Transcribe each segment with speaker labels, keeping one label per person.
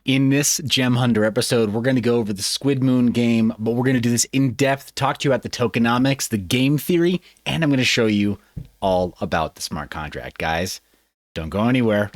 Speaker 1: In this Gem Hunter episode, we're going to go over the SquidMoon game, but we're going to do this in depth, talk to you about the tokenomics, the game theory, and I'm going to show you all about the smart contract. Guys, don't go anywhere.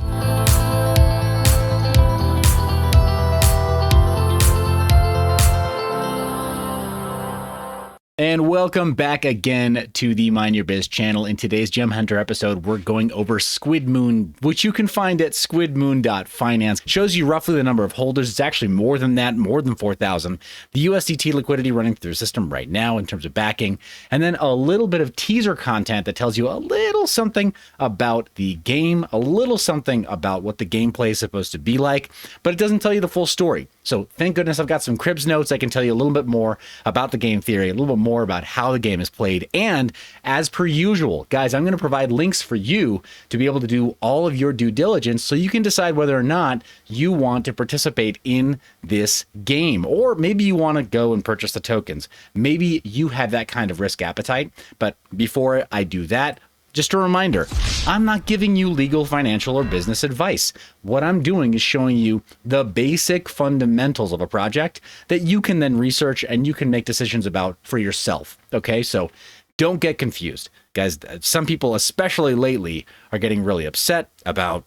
Speaker 1: And welcome back again to the Mind Your Biz channel. In today's Gem Hunter episode, we're going over SquidMoon, which you can find at squidmoon.finance. It shows you roughly the number of holders. It's actually more than that, more than 4,000. The USDT liquidity running through the system right now in terms of backing. And then a little bit of teaser content that tells you a little something about the game, a little something about what the gameplay is supposed to be like, but it doesn't tell you the full story. So thank goodness I've got some Cribs notes. I can tell you a little bit more about the game theory, a little bit more about how the game is played. And as per usual, guys, I'm going to provide links for you to be able to do all of your due diligence so you can decide whether or not you want to participate in this game. Or maybe you want to go and purchase the tokens. Maybe you have that kind of risk appetite. But before I do that, just a reminder, I'm not giving you legal, financial, or business advice. What I'm doing is showing you the basic fundamentals of a project that you can then research and you can make decisions about for yourself. Okay, so don't get confused. Guys, some people, especially lately, are getting really upset about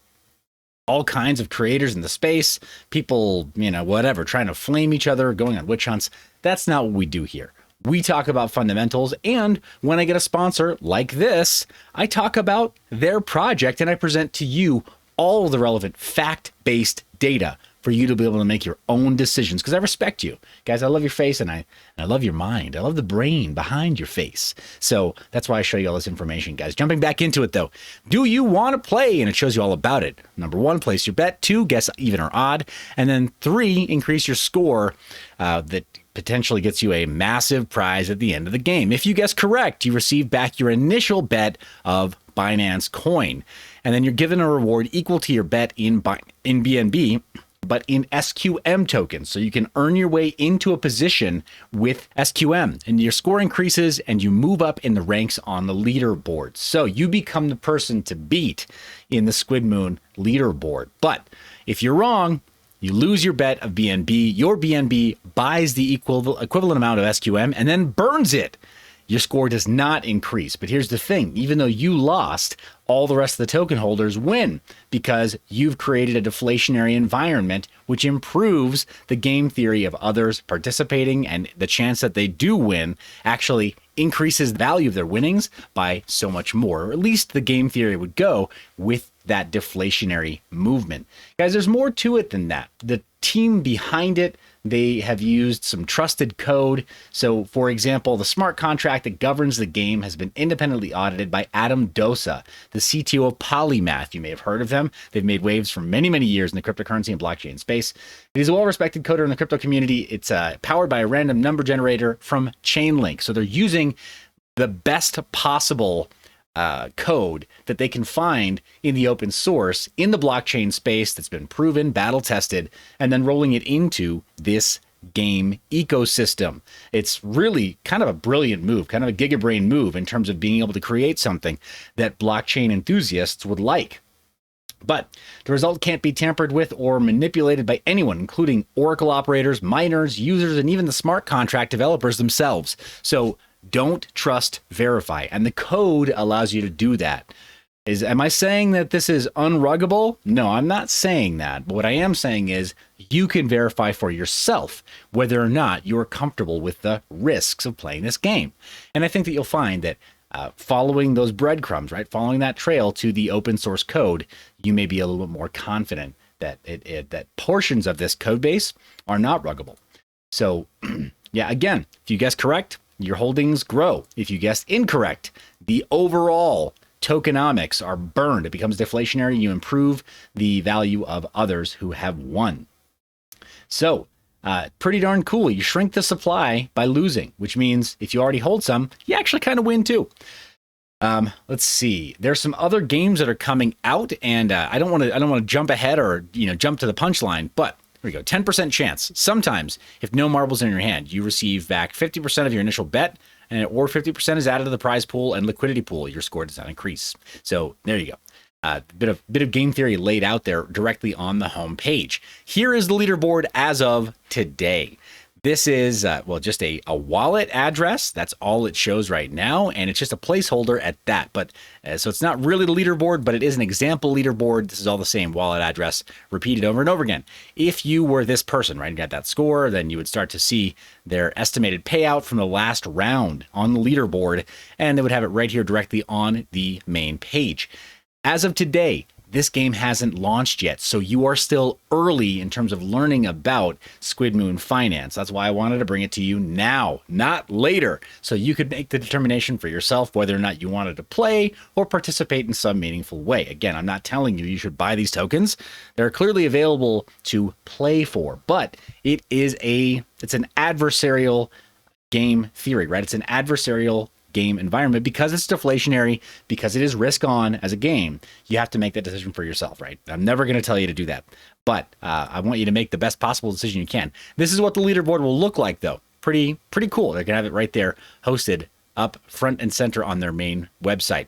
Speaker 1: all kinds of creators in the space, people, whatever, trying to flame each other, going on witch hunts. That's not what we do here. We talk about fundamentals, and when I get a sponsor like this, I talk about their project and I present to you all the relevant fact-based data for you to be able to make your own decisions, because I respect you. Guys, I love your face and I love your mind. I love the brain behind your face. So that's why I show you all this information, guys. Jumping back into it though, do you want to play? And it shows you all about it. Number 1, place your bet. 2, guess even or odd. And then 3, increase your score that potentially gets you a massive prize at the end of the game. If you guess correct, you receive back your initial bet of Binance coin. And then you're given a reward equal to your bet in BNB, but in SQM tokens. So you can earn your way into a position with SQM and your score increases and you move up in the ranks on the leaderboard. So you become the person to beat in the SquidMoon leaderboard. But if you're wrong, you lose your bet of BNB. Your BNB buys the equivalent amount of SQM and then burns it. Your score does not increase. But here's the thing, even though you lost, all the rest of the token holders win because you've created a deflationary environment which improves the game theory of others participating, and the chance that they do win actually increases the value of their winnings by so much more, or at least the game theory would go with that deflationary movement. Guys, there's more to it than that. The team behind it, they have used some trusted code. So, for example, the smart contract that governs the game has been independently audited by Adam Dosa, the CTO of PolyMath. You may have heard of them. They've made waves for many, many years in the cryptocurrency and blockchain space. He's a well-respected coder in the crypto community. It's powered by a random number generator from ChainLink's. So they're using the best possible code that they can find in the open source in the blockchain space that's been proven, battle tested, and then rolling it into this game ecosystem. It's really kind of a brilliant move, kind of a gigabrain move in terms of being able to create something that blockchain enthusiasts would like. But the result can't be tampered with or manipulated by anyone, including Oracle operators, miners, users, and even the smart contract developers themselves. So don't trust, verify. And the code allows you to do that. Am I saying that this is unruggable? No, I'm not saying that. But what I am saying is you can verify for yourself whether or not you're comfortable with the risks of playing this game. And I think that you'll find that following those breadcrumbs, right, following that trail to the open source code, you may be a little bit more confident that that portions of this code base are not ruggable. So yeah, again, if you guess correct, your holdings grow. If you guessed incorrect, the overall tokenomics are burned. It becomes deflationary. You improve the value of others who have won. So pretty darn cool. You shrink the supply by losing, which means if you already hold some, you actually kind of win too. Let's see. There's some other games that are coming out, and I don't want to jump ahead or jump to the punchline, but here we go. 10% chance. Sometimes, if no marbles in your hand, you receive back 50% of your initial bet, or 50% is added to the prize pool and liquidity pool. Your score does not increase. So there you go. bit of game theory laid out there directly on the home page. Here is the leaderboard as of today. This is, well, just a wallet address. That's all it shows right now, and it's just a placeholder at that. But so it's not really the leaderboard, but it is an example leaderboard. This is all the same wallet address repeated over and over again. If you were this person, right, and got that score, then you would start to see their estimated payout from the last round on the leaderboard, and they would have it right here directly on the main page. As of today, this game hasn't launched yet, so you are still early in terms of learning about SquidMoon Finance. That's why I wanted to bring it to you now, not later, so you could make the determination for yourself whether or not you wanted to play or participate in some meaningful way. Again, I'm not telling you should buy these tokens. They're clearly available to play for, but it's an adversarial game theory, right? It's an adversarial game environment because it's deflationary, because it is risk on as a game. You have to make that decision for yourself, right? I'm never going to tell you to do that, but I want you to make the best possible decision you can. This is what the leaderboard will look like, though. Pretty cool. They're going to have it right there, hosted up front and center on their main website.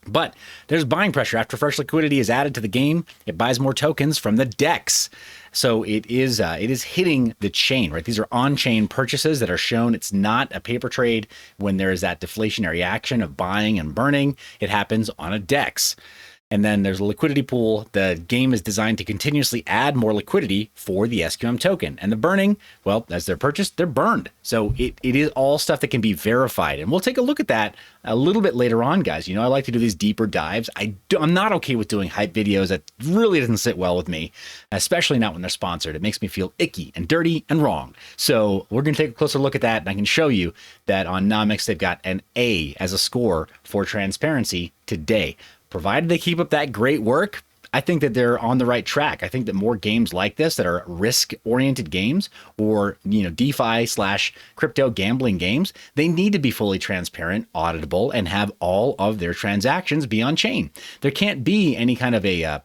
Speaker 1: But there's buying pressure. After fresh liquidity is added to the game, it buys more tokens from the DEX. So it is hitting the chain, right? These are on-chain purchases that are shown. It's not a paper trade when there is that deflationary action of buying and burning. It happens on a DEX. And then there's a liquidity pool. The game is designed to continuously add more liquidity for the SQM token. And the burning, well, as they're purchased, they're burned. So it is all stuff that can be verified. And we'll take a look at that a little bit later on, guys. You know, I like to do these deeper dives. I'm not okay with doing hype videos. That really doesn't sit well with me, especially not when they're sponsored. It makes me feel icky and dirty and wrong. So we're going to take a closer look at that. And I can show you that on Nomics, they've got an A as a score for transparency today. Provided they keep up that great work, I think that they're on the right track. I think that more games like this that are risk-oriented games or, DeFi/crypto gambling games, they need to be fully transparent, auditable, and have all of their transactions be on chain. There can't be any kind of a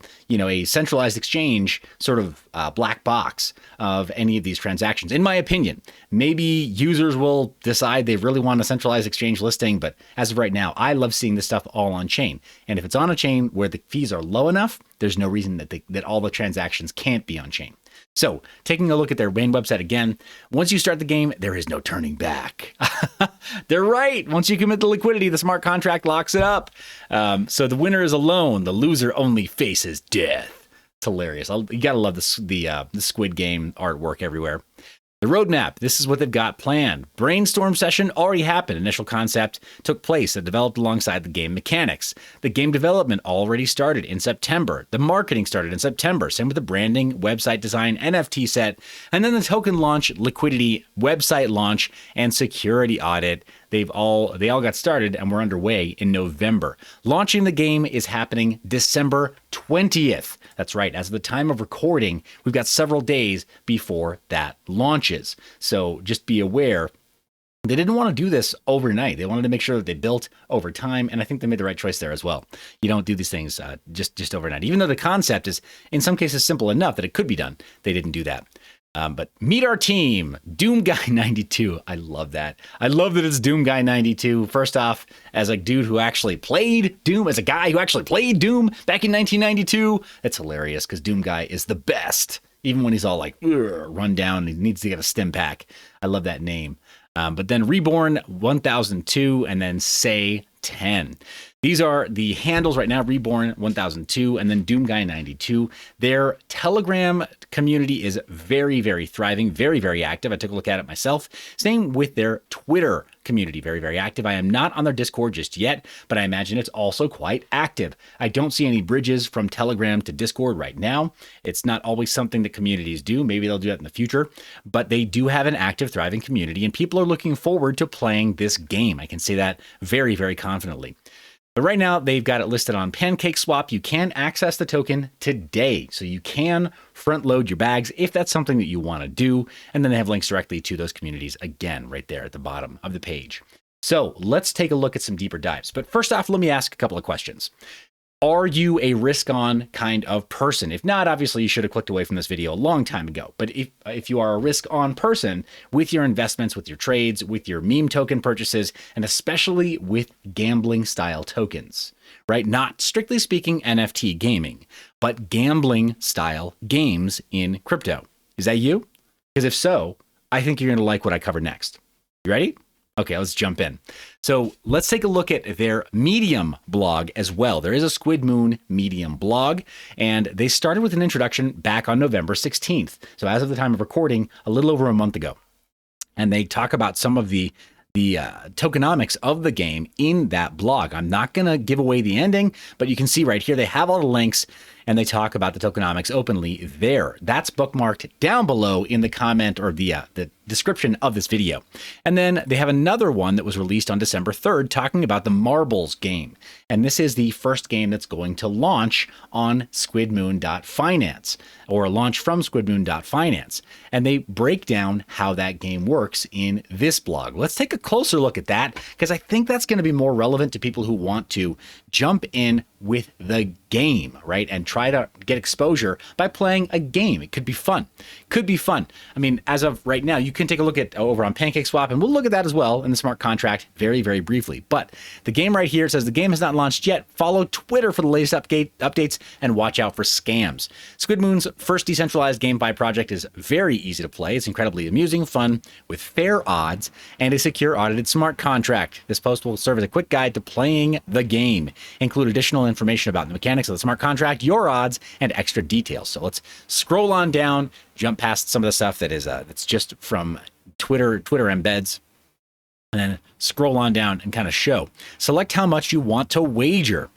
Speaker 1: centralized exchange sort of black box of any of these transactions. In my opinion, maybe users will decide they really want a centralized exchange listing, but as of right now, I love seeing this stuff all on chain. And if it's on a chain where the fees are low enough, there's no reason that all the transactions can't be on chain. So taking a look at their main website again, once you start the game, there is no turning back. They're right. Once you commit the liquidity, the smart contract locks it up. So the winner is alone. The loser only faces death. It's hilarious. You got to love the Squid Game artwork everywhere. The roadmap, this is what they've got planned. Brainstorm session already happened. Initial concept took place that developed alongside the game mechanics. The game development already started in September. The marketing started in September. Same with the branding, website design, NFT set, and then the token launch, liquidity, website launch, and security audit. They all got started and we're underway in November. Launching the game is happening December 20th. That's right. As of the time of recording, we've got several days before that launches. So just be aware. They didn't want to do this overnight. They wanted to make sure that they built over time, and I think they made the right choice there as well. You don't do these things just overnight. Even though the concept is, in some cases, simple enough that it could be done, they didn't do that. But meet our team, Doom Guy 92. I love that. I love that it's Doom Guy 92. First off, as a dude who actually played Doom, as a guy who actually played Doom back in 1992, it's hilarious because Doom Guy is the best. Even when he's all like run down and he needs to get a stim pack. I love that name. But then Reborn 1002 and then Say 10. These are the handles right now, Reborn 1002 and then Doom Guy 92. Their Telegram community is very, very thriving, very, very active. I took a look at it myself. Same with their Twitter community, very, very active. I am not on their Discord just yet, but I imagine it's also quite active. I don't see any bridges from Telegram to Discord right now. It's not always something that communities do. Maybe they'll do that in the future, but they do have an active, thriving community, and people are looking forward to playing this game. I can say that very, very confidently. But right now, they've got it listed on PancakeSwap. You can access the token today, so you can front load your bags if that's something that you want to do. And then they have links directly to those communities again, right there at the bottom of the page. So let's take a look at some deeper dives. But first off, let me ask a couple of questions. Are you a risk-on kind of person? If not, obviously you should have clicked away from this video a long time ago. But if you are a risk-on person with your investments, with your trades, with your meme token purchases, and especially with gambling-style tokens, right? Not strictly speaking NFT gaming, but gambling style games in crypto. Is that you? Because if so, I think you're going to like what I cover next. You ready? Okay, let's jump in. So let's take a look at their Medium blog as well. There is a SquidMoon Medium blog, and they started with an introduction back on November 16th. So as of the time of recording, a little over a month ago. And they talk about some of the tokenomics of the game in that blog. I'm not going to give away the ending, but you can see right here, they have all the links and they talk about the tokenomics openly there. That's bookmarked down below in the comment or the description of this video. And then they have another one that was released on December 3rd talking about the Marbles game. And this is the first game that's going to launch on SquidMoon.finance or launch from SquidMoon.finance. And they break down how that game works in this blog. Let's take a closer look at that because I think that's going to be more relevant to people who want to jump in with the game, right? And try to get exposure by playing a game. It could be fun. Could be fun. I mean, as of right now, you can take a look at over on PancakeSwap, and we'll look at that as well in the smart contract very, very briefly. But the game right here says the game has not launched yet. Follow Twitter for the latest updates and watch out for scams. SquidMoon's first decentralized GameFi project is very easy to play. It's incredibly amusing, fun, with fair odds, and a secure audited smart contract. This post will serve as a quick guide to playing the game, include additional information about the mechanics of the smart contract, your odds, and extra details. So let's scroll on down, jump past some of the stuff that is that's just from Twitter embeds, and then scroll on down and kind of show. Select how much you want to wager.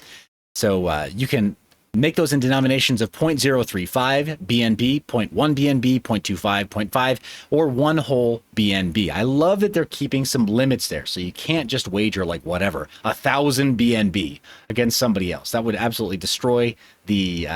Speaker 1: So you can make those in denominations of 0.035 BNB, 0.1 BNB, 0.25, 0.5, or one whole BNB. I love that they're keeping some limits there, so you can't just wager like whatever, 1,000 BNB against somebody else. That would absolutely destroy the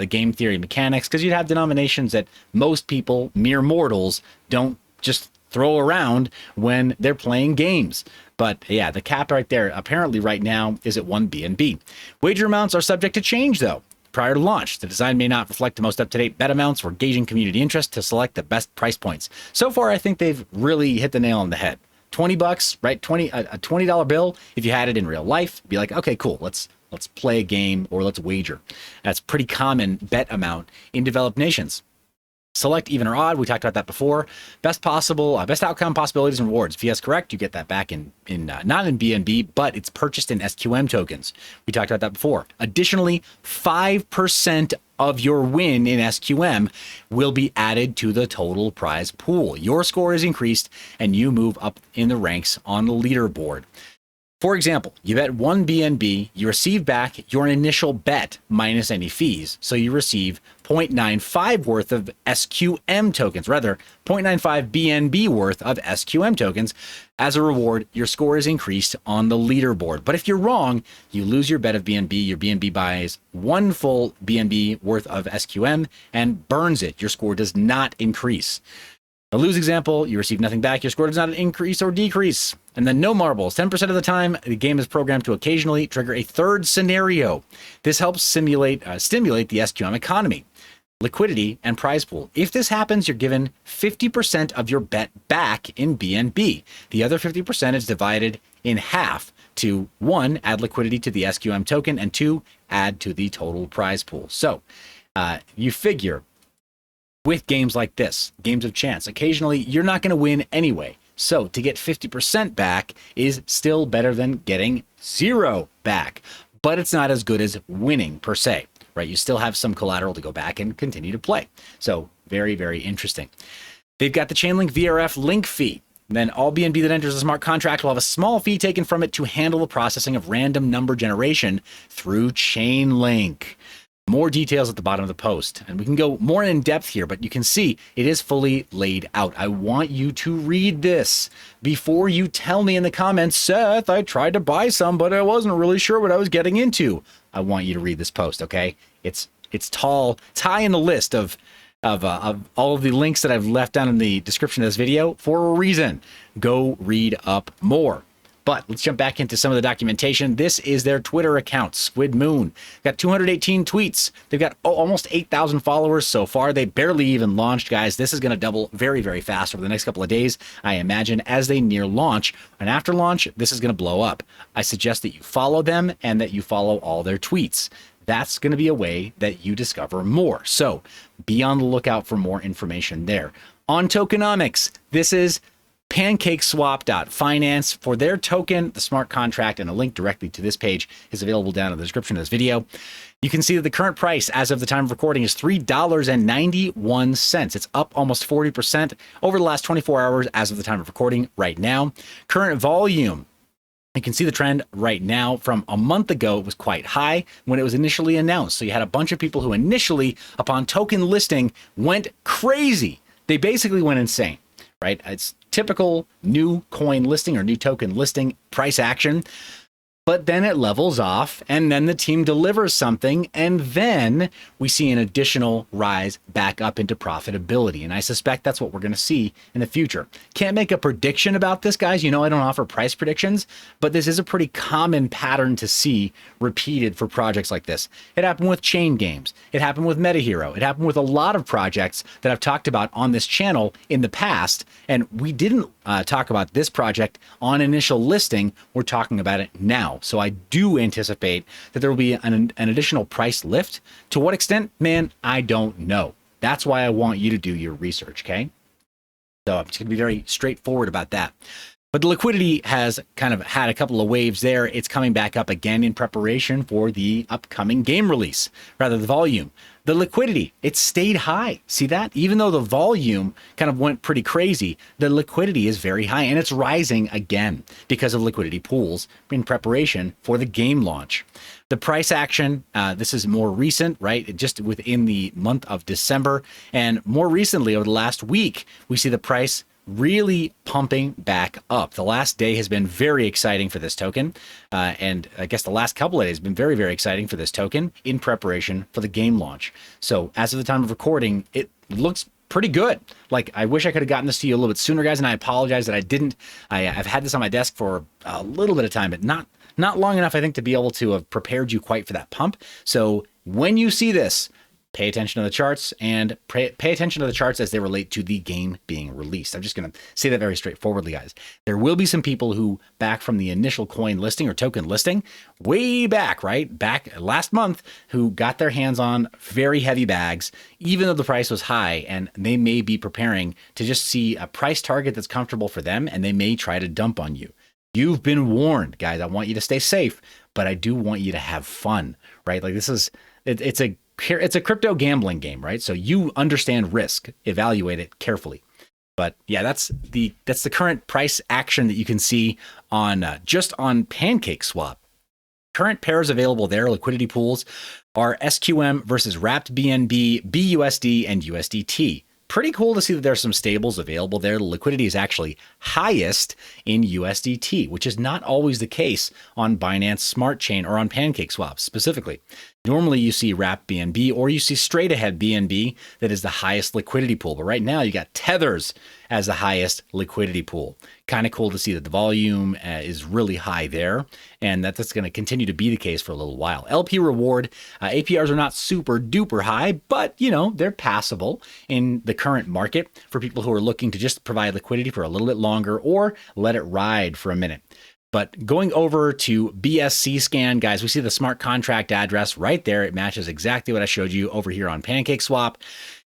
Speaker 1: game theory mechanics, because you'd have denominations that most people, mere mortals, don't just throw around when they're playing games. But yeah, the cap right there apparently right now is at 1 BNB. Wager amounts are subject to change though. Prior to launch, the design may not reflect the most up-to-date bet amounts or gauging community interest to select the best price points. So far, I think they've really hit the nail on the head. 20 bucks, right? A $20 bill. If you had it in real life, be like, okay, cool. Let's play a game or let's wager. That's pretty common bet amount in developed nations. Select even or odd. We talked about that before. Best outcome possibilities and rewards. If you guess correct, you get that back in not in BNB, but it's purchased in SQM tokens. We talked about that before. Additionally, 5% of your win in SQM will be added to the total prize pool. Your score is increased and you move up in the ranks on the leaderboard. For example, you bet 1 BNB, you receive back your initial bet minus any fees. So you receive 0.95 worth of SQM tokens, rather 0.95 BNB worth of SQM tokens. As a reward, your score is increased on the leaderboard. But if you're wrong, you lose your bet of BNB. Your BNB buys 1 full BNB worth of SQM and burns it. Your score does not increase. The lose example, you receive nothing back. Your score does not increase or decrease. And then no marbles. 10% of the time, the game is programmed to occasionally trigger a third scenario. This helps stimulate the SQM economy, liquidity, and prize pool. If this happens, you're given 50% of your bet back in BNB. The other 50% is divided in half to 1, add liquidity to the SQM token, and 2, add to the total prize pool. So you figure, with games like this, games of chance, occasionally you're not going to win anyway. So to get 50% back is still better than getting 0 back, but it's not as good as winning per se, right? You still have some collateral to go back and continue to play. So very, very interesting. They've got the Chainlink VRF link fee. Then all BNB that enters a smart contract will have a small fee taken from it to handle the processing of random number generation through Chainlink. More details at the bottom of the post, and we can go more in depth here, but you can see it is fully laid out. I want you to read this before you tell me in the comments, Seth, I tried to buy some, but I wasn't really sure what I was getting into. I want you to read this post, okay? It's tall. It's high in the list of all of the links that I've left down in the description of this video for a reason. Go read up more. But let's jump back into some of the documentation. This is their Twitter account, SquidMoon. Got 218 tweets. They've got almost 8,000 followers so far. They barely even launched, guys. This is going to double very, very fast over the next couple of days, I imagine, as they near launch. And after launch, this is going to blow up. I suggest that you follow them and that you follow all their tweets. That's going to be a way that you discover more. So be on the lookout for more information there. On tokenomics, this is pancakeswap.finance for their token, the smart contract, and a link directly to this page is available down in the description of this video. You can see that the current price as of the time of recording is $3.91. It's up almost 40% over the last 24 hours as of the time of recording right now. Current volume, you can see the trend right now. From a month ago, it was quite high when it was initially announced. So you had a bunch of people who initially, upon token listing, went crazy. They basically went insane, right? It's typical new coin listing or new token listing price action. But then it levels off, and then the team delivers something, and then we see an additional rise back up into profitability. And I suspect that's what we're going to see in the future. Can't make a prediction about this, guys. You know I don't offer price predictions, but this is a pretty common pattern to see repeated for projects like this. It happened with Chain Games. It happened with MetaHero. It happened with a lot of projects that I've talked about on this channel in the past, and we didn't talk about this project on initial listing. We're talking about it now. So I do anticipate that there will be an additional price lift. To what extent, man, I don't know. That's why I want you to do your research, okay? So I'm just going to be very straightforward about that. But the liquidity has kind of had a couple of waves there. It's coming back up again in preparation for the upcoming game release, rather the volume. The liquidity, it stayed high. See that? Even though the volume kind of went pretty crazy, the liquidity is very high, and it's rising again because of liquidity pools in preparation for the game launch. The price action, this is more recent, right? Just within the month of December. And more recently, over the last week, we see the price really pumping back up. The last day has been very exciting for this token. And I guess the last couple of days have been very, very exciting for this token in preparation for the game launch. So as of the time of recording, it looks pretty good. Like, I wish I could have gotten this to you a little bit sooner, guys, and I apologize that I didn't. I've had this on my desk for a little bit of time, but not long enough, I think, to be able to have prepared you quite for that pump. So when you see this, pay attention to the charts, and pay attention to the charts as they relate to the game being released. I'm just going to say that very straightforwardly, guys. There will be some people who, back from the initial coin listing or token listing, way back, right? Back last month, who got their hands on very heavy bags, even though the price was high, and they may be preparing to just see a price target that's comfortable for them, and they may try to dump on you. You've been warned, guys. I want you to stay safe, but I do want you to have fun, right? Like, this is, it's a crypto gambling game, right? So you understand risk, evaluate it carefully. But yeah, that's the current price action that you can see on just on PancakeSwap. Current pairs available there, liquidity pools, are SQM versus Wrapped BNB, BUSD, and USDT. Pretty cool to see that there's some stables available there. The liquidity is actually highest in USDT, which is not always the case on Binance Smart Chain or on PancakeSwap specifically. Normally you see Wrapped BNB or you see straight ahead BNB that is the highest liquidity pool. But right now you got Tethers as the highest liquidity pool. Kind of cool to see that the volume is really high there, and that's going to continue to be the case for a little while. LP reward, APRs are not super duper high, but you know, they're passable in the current market for people who are looking to just provide liquidity for a little bit longer or let it ride for a minute. But going over to BSC scan, guys, we see the smart contract address right there. It matches exactly what I showed you over here on PancakeSwap.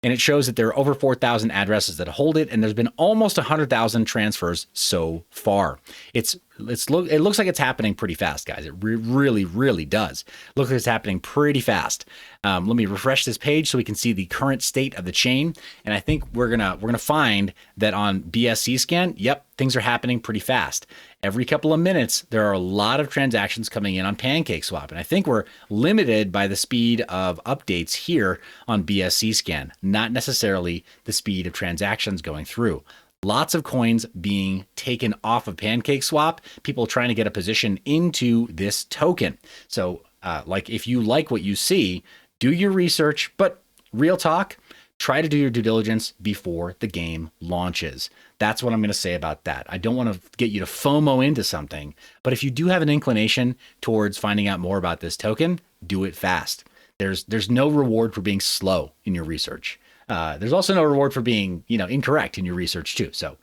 Speaker 1: And it shows that there are over 4,000 addresses that hold it, and there's been almost 100,000 transfers so far. It looks like it's happening pretty fast, guys. It really, really does. Looks like it's happening pretty fast. Let me refresh this page so we can see the current state of the chain. And I think we're gonna find that on BSC scan, yep, things are happening pretty fast. Every couple of minutes, there are a lot of transactions coming in on PancakeSwap. And I think we're limited by the speed of updates here on BSC scan, not necessarily the speed of transactions going through. Lots of coins being taken off of PancakeSwap, people trying to get a position into this token. So like, if you like what you see, do your research, but real talk, try to do your due diligence before the game launches. That's what I'm going to say about that. I don't want to get you to FOMO into something, but if you do have an inclination towards finding out more about this token, do it fast. There's no reward for being slow in your research. There's also no reward for being, incorrect in your research too. So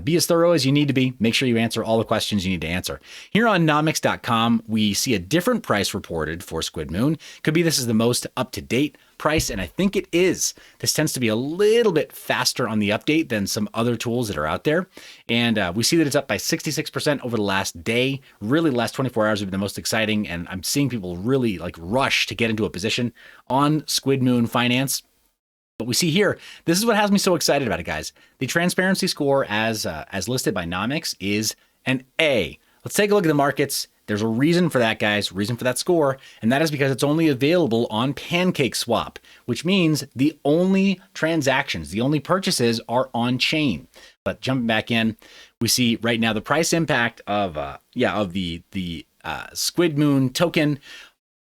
Speaker 1: be as thorough as you need to be. Make sure you answer all the questions you need to answer. Here on nomics.com, we see a different price reported for SquidMoon. Could be this is the most up-to-date price, and I think it is. This tends to be a little bit faster on the update than some other tools that are out there. And we see that it's up by 66% over the last day. Really, the last 24 hours have been the most exciting, and I'm seeing people really rush to get into a position on SquidMoon Finance. But we see here, this is what has me so excited about it, guys. The transparency score as listed by Nomics is an A. Let's take a look at the markets. There's a reason for that, guys, reason for that score, and that is because it's only available on PancakeSwap, which means the only transactions, the only purchases are on chain. But jumping back in, we see right now the price impact of the SquidMoon token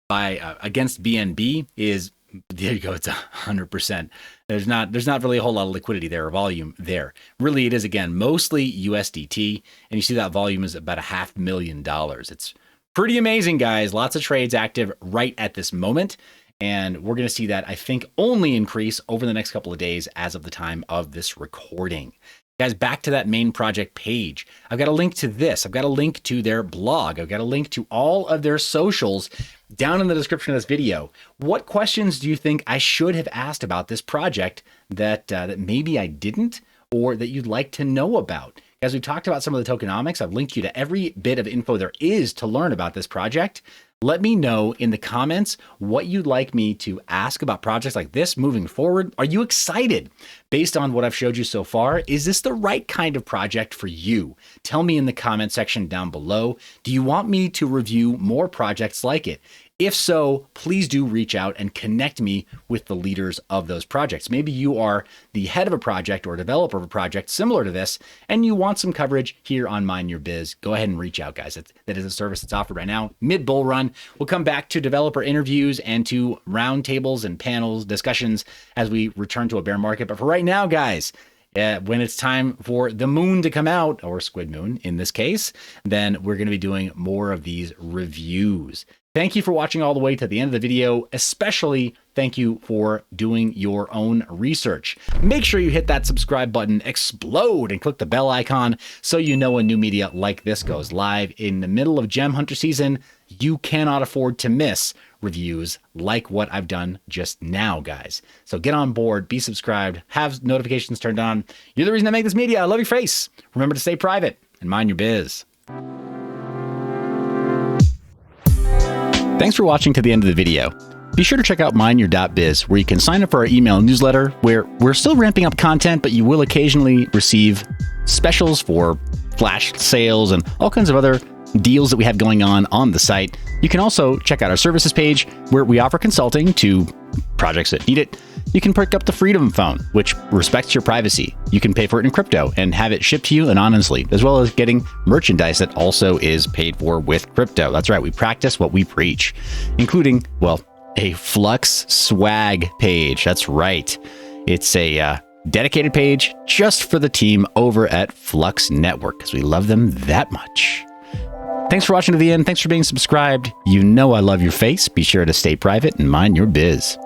Speaker 1: by against BNB is, there you go, it's 100%. There's not really a whole lot of liquidity there or volume there. Really, it is, again, mostly USDT, and you see that volume is about $500,000. It's pretty amazing, guys. Lots of trades active right at this moment, and we're going to see that, I think, only increase over the next couple of days as of the time of this recording. Guys, back to that main project page. I've got a link to this. I've got a link to their blog. I've got a link to all of their socials down in the description of this video. What questions do you think I should have asked about this project that maybe I didn't, or that you'd like to know about? As we talked about some of the tokenomics, I've linked you to every bit of info there is to learn about this project. Let me know in the comments what you'd like me to ask about projects like this moving forward. Are you excited based on what I've showed you so far? Is this the right kind of project for you? Tell me in the comment section down below. Do you want me to review more projects like it? If so, please do reach out and connect me with the leaders of those projects. Maybe you are the head of a project or developer of a project similar to this, and you want some coverage here on Mine Your Biz. Go ahead and reach out, guys. That is a service that's offered right now. Mid-bull run, we'll come back to developer interviews and to roundtables and panels, discussions as we return to a bear market. But for right now, guys, when it's time for the moon to come out, or SquidMoon in this case, then we're going to be doing more of these reviews. Thank you for watching all the way to the end of the video. Especially thank you for doing your own research. Make sure you hit that subscribe button, explode, and click the bell icon so you know when new media like this goes live. In the middle of Gem Hunter season, you cannot afford to miss reviews like what I've done just now, guys. So get on board, be subscribed, have notifications turned on. You're the reason I make this media. I love your face. Remember to stay private and mind your biz. Thanks for watching to the end of the video. Be sure to check out mineyour.biz, where you can sign up for our email newsletter, where we're still ramping up content, but you will occasionally receive specials for flash sales and all kinds of other deals that we have going on the site. You can also check out our services page, where we offer consulting to projects that need it. You can pick up the Freedom Phone, which respects your privacy. You can pay for it in crypto and have it shipped to you anonymously, as well as getting merchandise that also is paid for with crypto. That's right, we practice what we preach, including, well, a Flux swag page. That's right. It's a dedicated page just for the team over at Flux Network, because we love them that much. Thanks for watching to the end. Thanks for being subscribed. You know I love your face. Be sure to stay private and mind your biz.